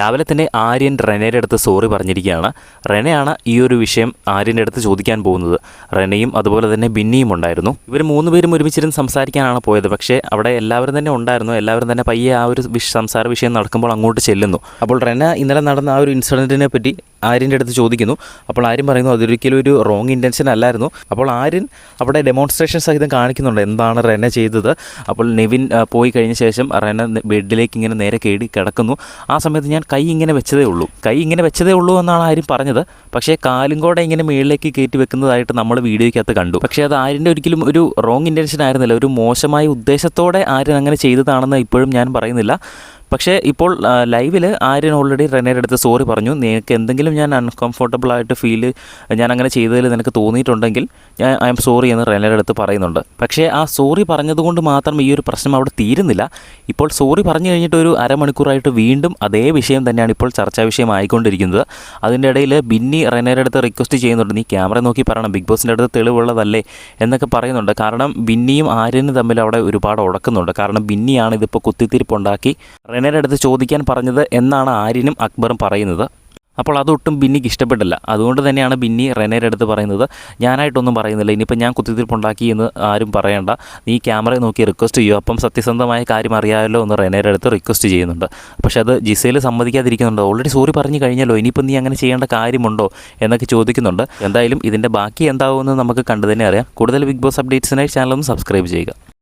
രാവിലെ തന്നെ ആര്യൻ റെനയുടെ അടുത്ത് സോറി പറഞ്ഞിരിക്കുകയാണ്. റെനയാണ് ഈ ഒരു വിഷയം ആര്യൻ്റെ അടുത്ത് ചോദിക്കാൻ പോകുന്നത്. റെനയും അതുപോലെ തന്നെ ബിന്നിയും ഉണ്ടായിരുന്നു. ഇവർ 3 പേരും ഒരുമിച്ചിരുന്ന് സംസാരിക്കാനാണ് പോയത്. പക്ഷേ അവിടെ എല്ലാവരും തന്നെ ഉണ്ടായിരുന്നു. എല്ലാവരും തന്നെ പയ്യെ ആ ഒരു സംസാര വിഷയം നടക്കുമ്പോൾ അങ്ങോട്ട് ചെല്ലുന്നു. അപ്പോൾ റെന ഇന്നലെ നടന്ന ആ ഒരു ഇൻസിഡൻറ്റിനെ പറ്റി ആര്യൻ്റെ അടുത്ത് ചോദിക്കുന്നു. അപ്പോൾ ആര്യൻ പറയുന്നു അതൊരിക്കലും ഒരു റോങ് ഇൻറ്റൻഷൻ അല്ലായിരുന്നു. അപ്പോൾ ആര്യൻ അവിടെ ഡെമോൺസ്ട്രേഷൻ സഹിതം കാണിക്കുന്നുണ്ട് എന്താണ് റെന ചെയ്തത്. അപ്പോൾ നെവിൻ പോയി കഴിഞ്ഞ ശേഷം റെന ബെഡിലേക്ക് ഇങ്ങനെ നേരെ കിടക്കുന്നു. ആ സമയത്ത് ഞാൻ കൈ ഇങ്ങനെ വെച്ചതേ ഉള്ളൂ എന്നാണ് ആര്യൻ പറഞ്ഞത്. പക്ഷേ കാലും കൂടെ ഇങ്ങനെ മുകളിലേക്ക് കയറ്റി വെക്കുന്നതായിട്ട് നമ്മൾ വീഡിയോയ്ക്കകത്ത് കണ്ടു. പക്ഷേ അത് ആര്യൻ്റെ ഒരിക്കലും ഒരു റോങ് ഇൻറ്റൻഷൻ ആയിരുന്നില്ല. ഒരു മോശമായ ഉദ്ദേശത്തോടെ ആര്യൻ അങ്ങനെ ചെയ്തതാണെന്ന് ഇപ്പോഴും ഞാൻ പറയുന്നില്ല. പക്ഷേ ഇപ്പോൾ ലൈവിൽ ആര്യൻ ഓൾറെഡി റെനയുടെ അടുത്ത് സോറി പറഞ്ഞു. നിനക്ക് എന്തെങ്കിലും ഞാൻ അൺകംഫർട്ടബിൾ ആയിട്ട് ഞാൻ അങ്ങനെ ചെയ്തതിൽ നിനക്ക് തോന്നിയിട്ടുണ്ടെങ്കിൽ ഐ എം സോറി എന്ന് റെനയുടെ അടുത്ത് പറയുന്നുണ്ട്. പക്ഷേ ആ സോറി പറഞ്ഞതുകൊണ്ട് മാത്രം ഈ ഒരു പ്രശ്നം അവിടെ തീരുന്നില്ല. ഇപ്പോൾ സോറി പറഞ്ഞു കഴിഞ്ഞിട്ട് ഒരു അരമണിക്കൂറായിട്ട് വീണ്ടും അതേ വിഷയം തന്നെയാണ് ഇപ്പോൾ ചർച്ചാ വിഷയമായിക്കൊണ്ടിരിക്കുന്നത്. അതിൻ്റെ ഇടയിൽ ബിന്നി റെനയുടെ അടുത്ത് റിക്വസ്റ്റ് ചെയ്യുന്നുണ്ട്, നീ ക്യാമറ നോക്കി പറയണം, ബിഗ് ബോസിൻ്റെ അടുത്ത് തെളിവുള്ളതല്ലേ എന്നൊക്കെ പറയുന്നുണ്ട്. കാരണം ബിന്നിയും ആര്യനും തമ്മിൽ അവിടെ ഒരുപാട് ഉടക്കുന്നുണ്ട്. കാരണം ബിന്നിയാണ് ഇതിപ്പോൾ കുത്തിത്തിരിപ്പുണ്ടാക്കി റെനയുടെ അടുത്ത് ചോദിക്കാൻ പറഞ്ഞത് എന്നാണ് ആര്യനും അക്ബറും പറയുന്നത്. അപ്പോൾ അതൊട്ടും ബിന്നിക്ക് ഇഷ്ടപ്പെട്ടില്ല. അതുകൊണ്ട് തന്നെയാണ് ബിന്നി റെനയുടെ അടുത്ത് പറയുന്നത്, ഞാനായിട്ടൊന്നും പറയുന്നില്ല, ഇനിയിപ്പോൾ ഞാൻ കുത്തിത്തിരിപ്പുണ്ടാക്കി എന്ന് ആരും പറയണ്ട, നീ ക്യാമറ നോക്കി റിക്വസ്റ്റ് ചെയ്യൂ, അപ്പം സത്യസന്ധമായ കാര്യം അറിയാമല്ലോ എന്ന് റെനയുടെ അടുത്ത് റിക്വസ്റ്റ് ചെയ്യുന്നുണ്ട്. പക്ഷേ അത് ജിസയിൽ സമ്മതിക്കാതിരിക്കുന്നുണ്ട്. ഓൾറെഡി സോറി പറഞ്ഞു കഴിഞ്ഞല്ലോ, ഇനിയിപ്പോൾ നീ അങ്ങനെ ചെയ്യേണ്ട കാര്യമുണ്ടോ എന്നൊക്കെ ചോദിക്കുന്നുണ്ട്. എന്തായാലും ഇതിൻ്റെ ബാക്കി എന്താവുമെന്ന് നമുക്ക് കണ്ടു തന്നെ അറിയാം. കൂടുതൽ ബിഗ് ബോസ് അപ്ഡേറ്റ്സിനായി ചാനൽ ഒന്ന് സബ്സ്ക്രൈബ് ചെയ്യുക.